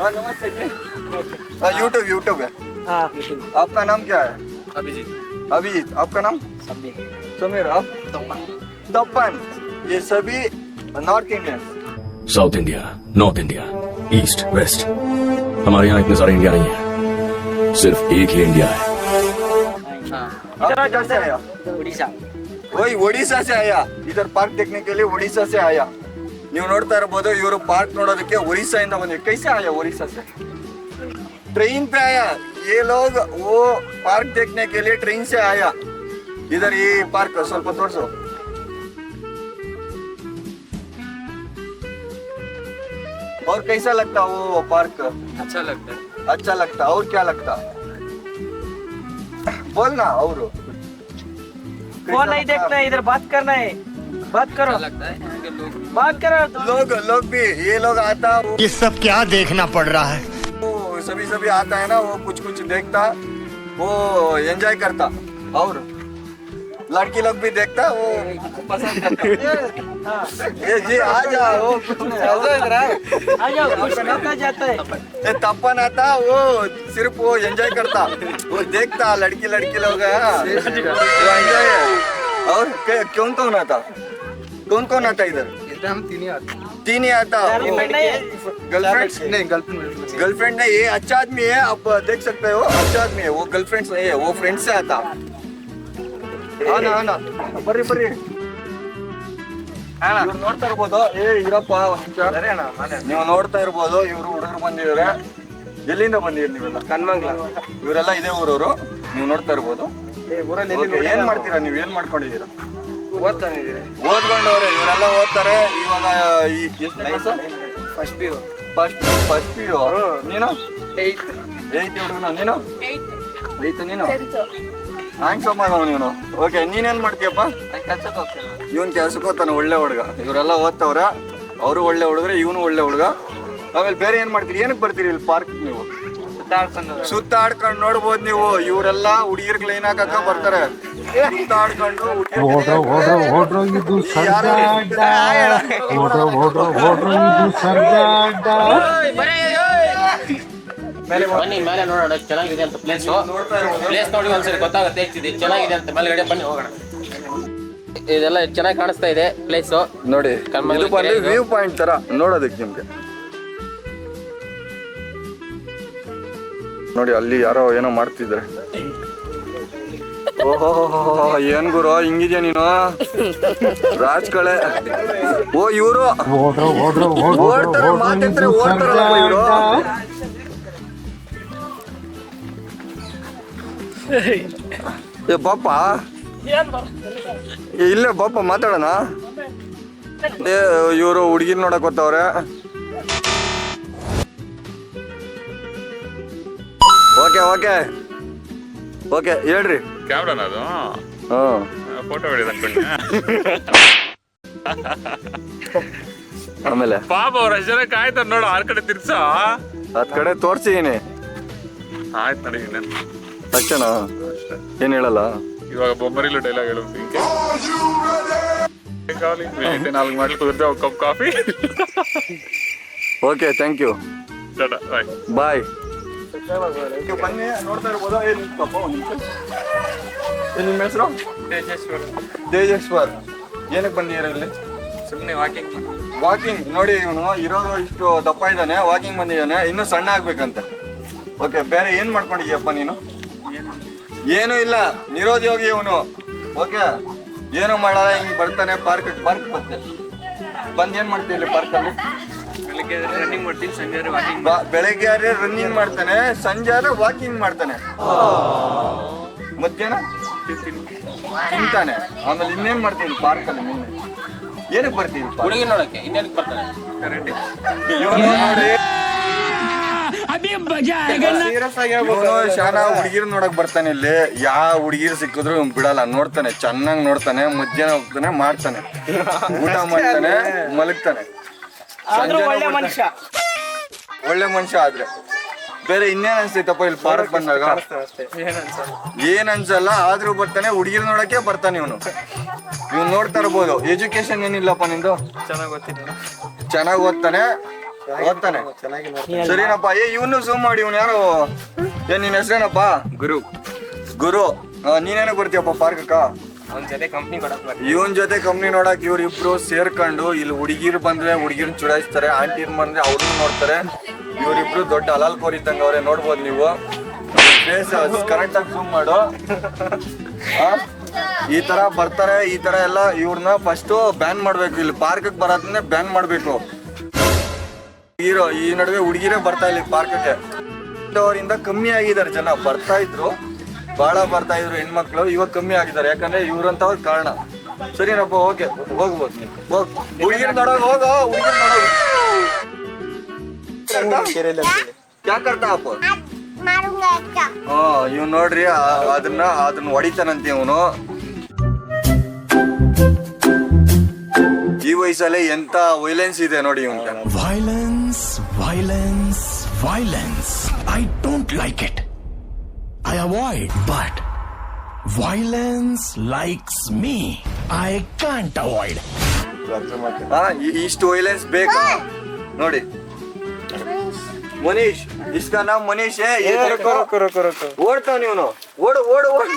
नमस्ते जी। यूट्यूब है। हाँ आपका नाम क्या है? अभिजीत। अभिजीत। आपका नाम? समीर। आप? तपन। ये सभी north Indian. South India, north India, east, west, हमारे यहाँ इतने सारे इंडिया नहीं है, सिर्फ एक ही इंडिया है। आप कहाँ से आया? उड़ीसा। वही ओडिशा से आया, इधर पार्क देखने के लिए ओडिशा से आया। ನೀವು ನೋಡ್ತಾ ಇರಬಹುದು ಇವರು ಪಾರ್ಕ್ ನೋಡೋದಕ್ಕೆ ಒರಿಸ್ಸಾ ಇಂದ ಬಂದಿದ್ದಾರೆ. कैसे आया ओडिशा से? ट्रेन पे आया ये लोग, वो पार्क देखने के लिए ट्रेन से आया इधर. ये पार्क ಸ್ವಲ್ಪ ತೋರಿಸು. और कैसा लगता वो पार्क? अच्छा लगता है। अच्छा लगता. और क्या लगता? बोलना. और फोन नहीं देखना है, इधर बात करना है। बात करो। लगता है यहाँ के लोग बात करो। लोग भी ये लोग आता, ये सब क्या देखना पड़ रहा है? वो सभी आता है ना, वो कुछ देखता, वो एंजॉय करता. और लड़की लोग भी देखता, वो पसंद करता. ये जी आ जाओ, वो कुछ नहीं आ जाओ, कुछ करना जाता है. ये तपन आता, वो सिर्फ वो एंजॉय करता, वो देखता लड़की लोग है, वो एंजॉय है. और कौन आता? कौन आता इधर? हम तीन तीन ही आता. गर्लफ्रेंड नहीं, ये अच्छा आदमी है, आप देख सकते हो. अच्छा आदमी है वो, गर्लफ्रेंड नहीं है वो, फ्रेंड से आता. ಆನಾ ಬರ್ರಿ ಇವ್ರು ನೋಡ್ತಾ ಇರ್ಬೋದು. ಇರಪ್ಪ ಒಂದ್ ನಿಮಿಷ. ನೀವು ನೋಡ್ತಾ ಇರ್ಬೋದು, ಇವ್ರು ಹುಡುಗರು ಬಂದಿದ್ದಾರೆ. ಎಲ್ಲಿಂದ ಬಂದಿದ್ದೀರಿ ನೀವೆಲ್ಲ? ಕನ್ಮಂಗ್ಲ. ಇವರೆಲ್ಲ ಇದೇ ಊರವರು, ನೀವು ನೋಡ್ತಾ ಇರ್ಬೋದು. ಏನ್ ಮಾಡ್ತೀರಾ ನೀವು? ಏನ್ ಮಾಡ್ಕೊಂಡಿದ್ದೀರಾ? ಓದ್ಕೊಂಡವ್ರೆ ಇವರೆಲ್ಲ ಓದ್ತಾರೆ. ಇವಾಗ ಫಸ್ಟ್ ಪಿ ಯು. ನೀನು? 8th ಹುಡುಗನ. ನೀನು? 8th. ನೀನು? ಹ್ಯಾಂಡ್ಸಮ್ ಆಗವ ನೀನು. ಓಕೆ, ನೀನೇನ್ ಮಾಡ್ತೀಯಪ್ಪ? ಇವನ್ ಕೆಲ್ಸಕ್ಕೆ ಹೋಗ್ತಾನೆ, ಒಳ್ಳೆ ಹುಡುಗ. ಇವರೆಲ್ಲ ಓದ್ತವ್ರ, ಅವರು ಒಳ್ಳೆ ಹುಡುಗ್ರೆ, ಇವನು ಒಳ್ಳೆ ಹುಡುಗ. ಆಮೇಲೆ ಬೇರೆ ಏನ್ ಮಾಡ್ತೀರಿ? ಏನಕ್ಕೆ ಬರ್ತೀರಿ ಇಲ್ಲಿ ಪಾರ್ಕ್? ನೀವು ಸುತ್ತಾಡ್ಕೊಂಡು ನೋಡ್ಬೋದು ನೀವು. ಇವರೆಲ್ಲ ಹುಡುಗಿರ್ಗೆ ಲೈನ್ ಹಾಕಕ್ಕ ಬರ್ತಾರೆ. ಸುತ್ತಾಡ್ಕೊಂಡು ಬನ್ನಿ ಮೇಲೆ ನೋಡೋಣ, ಚೆನ್ನಾಗಿದೆ ಅಂತ ಪ್ಲೇಸ್ ನೋಡಿ ಒಂದ್ಸರಿ ಗೊತ್ತಾಗುತ್ತೆ ಎಷ್ಟಿದೆ ಚೆನ್ನಾಗಿದೆ ಅಂತ. ಮೇಲ್ಗಡೆ ಬನ್ನಿ ಹೋಗೋಣ. ಇದೆಲ್ಲ ಚೆನ್ನಾಗಿ ಕಾಣಿಸ್ತಾ ಇದೆ ಪ್ಲೇಸ್ ನೋಡಿ. ವ್ಯೂ ಪಾಯಿಂಟ್ ತರ ನೋಡೋದಕ್ಕೆ ನಿಮ್ಗೆ. ನೋಡಿ ಅಲ್ಲಿ ಯಾರೋ ಏನೋ ಮಾಡ್ತಿದ್ರೆ. ಓಹೋ ಏನ್ ಗುರು ಹಿಂಗಿದ್ಯಾ ನೀನು? ರಾಜ್ಕಳೆ. ಓ ಇವರು ಓಡ್ತಾರೆ, ಮಾತಾಡ್ತಾರೆ, ಓಡ್ತಾರಲ್ಲ ಇವರು. ಏ ಬಾಪ, ಇಲ್ಲೇ ಬಾಪ ಮಾತಾಡೋಣ. ಇವರು ಹುಡುಗಿನ ನೋಡಕ್ ಗೊತ್ತವ್ರೆ. ಓಕೆ ಹೇಳ್ರಿ. ಕ್ಯಾಮ್ರಾನ ಅದು? ಫೋಟೋ ಹೊಡಿಯೋದು ಅನ್ಕೊಂಡೆ. ಆಮೇಲೆ ಪಾಪ ಅವ್ರ ಅಷ್ಟು ಜನ ಕಾಯ್ತಾರ ನೋಡು, ಆರ್ ಕಡೆ ತಿರ್ಸ. ಹತ್ ಕಡೆ ತೋರ್ಸಿದೀನಿ. ಆಯ್ತು ನೋಡಿ. ಅಷ್ಟೇನಾ? ಏನ್ ಹೇಳಲ್ಲ? ಇವಾಗ ಬೊಮ್ಮರಿಲು ಡೈಲಾಗ್ ಹೇಳು. ನಾಲ್ಕು ಮಾಡ್ಲಿ ಕುದುರ್ತೆ ಒಂದು cup coffee. Okay, thank you, bye. ಬನ್ನಿ, ನೋಡ್ತಾ ಇರ್ಬೋದು. ನಿಮ್ಮ ಹೆಸರು? ತೇಜೇಶ್ವರ್. ಏನಕ್ಕೆ ಬಂದಿದ್ದೀರಾ ಇಲ್ಲಿ? ಸುಮ್ಮನೆ ವಾಕಿಂಗ್. ನೋಡಿ ಇವನು ಇರೋದು ಇಷ್ಟು ದಪ್ಪ ಇದ್ದಾನೆ, ವಾಕಿಂಗ್ ಬಂದಿದ್ದಾನೆ, ಇನ್ನೂ ಸಣ್ಣ ಆಗ್ಬೇಕಂತೆ. ಓಕೆ, ಬೇರೆ ಏನ್ ಮಾಡ್ಕೊಂಡಿದ್ಯಪ್ಪ ನೀನು? ಏನು ಇಲ್ಲ, ನಿರೋದ್ಯೋಗಿ ಇವನು. ಓಕೆ, ಏನು ಮಾಡಲ್ಲ, ಹಿಂಗ್ ಬರ್ತಾನೆ ಪಾರ್ಕ್ ಬರ್ತೆ. ಬಂದ್ ಏನ್ ಮಾಡ್ತೀವಿ ಇಲ್ಲಿ ಪಾರ್ಕಲ್ಲಿ? ರನ್ನಿಂಗ್ ಮಾಡ್ತೀನಿ, ಸಂಜೆ ವಾಕಿಂಗ್. ಬೆಳಗ್ಗೆ ಆದ್ರೆ ರನ್ನಿಂಗ್ ಮಾಡ್ತಾನೆ, ಸಂಜೆ ಆದ್ರೆ ವಾಕಿಂಗ್ ಮಾಡ್ತಾನೆ, ಮಧ್ಯಾಹ್ನ ತಿಂತಾನೆ. ಆಮೇಲೆ ಇನ್ನೇನ್ ಮಾಡ್ತೀನಿ ಪಾರ್ಕಲ್ಲಿ? ನೀನು ಏನಕ್ಕೆ ಬರ್ತೀನಿ? ಹುಡುಗಿ ನೋಡಕ್ಕೆ ಇನ್ನೇನಕ್ಕೆ ಬರ್ತಾನೆ? ಶಾನಾ ಹುಡುಗಿರ್ ನೋಡಕ್ ಬರ್ತಾನೆ ಇಲ್ಲಿ. ಯಾವ ಹುಡುಗಿರ್ ಸಿಕ್ಕಿದ್ರು ಬಿಡಲ್ಲ, ನೋಡ್ತಾನೆ, ಚೆನ್ನಾಗ್ ನೋಡ್ತಾನೆ. ಮಧ್ಯಾಹ್ನ ಹೋಗ್ತಾನೆ, ಮಾಡ್ತಾನೆ, ಊಟ ಮಾಡ್ತಾನೆ, ಮಲಗ್ತಾನೆ. ಒಳ್ಳೆ ಮನುಷ್ಯ ಆದ್ರೆ ಬೇರೆ ಇನ್ನೇನ್ ಅನ್ಸ್ತೈತಪ್ಪ ಇಲ್ಲಿ ಪಾರ್ಕ್ ಬಂದಾಗ? ಏನ್ ಅನ್ಸಲ್ಲ, ಆದ್ರೂ ಬರ್ತಾನೆ. ಹುಡುಗಿರ್ ನೋಡಕ್ಕೆ ಬರ್ತಾನೆ ಇವನು. ನೋಡ್ತಾ ಇರ್ಬೋದು. ಎಜುಕೇಶನ್ ಏನಿಲ್ಲಪ್ಪ ನಿಂದು? ಚೆನ್ನಾಗಿ ಓದ್ತಾನೆ. ಓದ್ತಾನೆ ಸರಿನಪ್ಪ. ಇವನು ಝೂಮ್ ಮಾಡಿ, ಇವ್ನು ಯಾರು? ಏನ್ ನಿನ್ ಹೆಸರೇನಪ್ಪ? ಗುರು ಗುರು. ನೀನೇನಕ್ ಬರ್ತೀಯಪ್ಪ ಪಾರ್ಕಕ್ಕ? ಒಂದ್ ಜೊತೆ ಕಂಪ್ನಿ ಕೊಡಕ್ ಇವನ್ ಜೊತೆ ಕಂಪ್ನಿ ನೋಡಕ್ ಇವ್ರಿಬ್ರು ಸೇರ್ಕೊಂಡು ಇಲ್ಲಿ ಹುಡುಗಿರ್ ಬಂದ್ರೆ ಹುಡುಗಿರ್ನ ಚುಡಾಯಿಸ್ತಾರೆ, ಆಂಟಿರ್ ಬಂದ್ರೆ ಅವ್ರನ್ನ ನೋಡ್ತಾರೆ. ಇವ್ರಿಬ್ರು ದೊಡ್ಡ ಹಲಾಲ್ ಕೋರ್ ಇದ್ದಂಗ ಅವ್ರೆ, ನೋಡ್ಬೋದು ನೀವು. ಫೇಸ್ ಕರೆಕ್ಟ್ ಆಗಿ ಝೂಮ್ ಮಾಡು. ಈ ತರ ಬರ್ತಾರೆ, ಈ ತರ ಎಲ್ಲ ಇವ್ರನ್ನ ಫಸ್ಟ್ ಬ್ಯಾನ್ ಮಾಡ್ಬೇಕು. ಇಲ್ಲಿ ಪಾರ್ಕ್ ಬರೋದನ್ನೇ ಬ್ಯಾನ್ ಮಾಡ್ಬೇಕು. ಈ ನಡುವೆ ಹುಡುಗಿರೇ ಬರ್ತಾ ಇಲ್ಲ ಪಾರ್ಕ್ಗೆ. ಅವರಿಂದ ಕಮ್ಮಿ ಆಗಿದ್ದಾರೆ ಜನ. ಬರ್ತಾ ಇದ್ರು, ಬಹಳ ಬರ್ತಾ ಇದ್ರು ಹೆಣ್ಮಕ್ಳು. ಇವಾಗ ಕಮ್ಮಿ ಆಗಿದ್ದಾರೆ, ಯಾಕಂದ್ರೆ ಇವ್ರಂತವ್ರ ಕಾರಣ. ಸರಿನಪ್ಪ, ಓಕೆ, ಹೋಗ್ಬೋದು ನೀವು. ಹುಡುಗಿರ್ ನೋಡೋದು, ಹೋಗೋ ಹುಡುಗಿರ್ ನೋಡೋದು. ಯಾಕರ್ತ ಅಪ್ಪ? ಇವ್ ನೋಡ್ರಿ, ಅದನ್ನ ಹೊಡಿತಾನಂತೆ ಇವನು. ಈ ವಯಸ್ಸಲ್ಲೇ ಎಂತ ವೈಲೆನ್ಸ್ ಇದೆ ನೋಡಿ ಇವನ್. Violence, violence, violence. I don't like it. I avoid, but violence likes me. I can't avoid. ಇಷ್ಟು ವೈಲೆನ್ಸ್ ಬೇಕಾ ನೋಡಿ. ಮನೀಶ್, ಇಸ್ಕ ನಾಮ್ ಮನೀಶ್. ಓಡ್ತಾವ ನೀವನು, ಓಡು ಓಡು ಓಡು.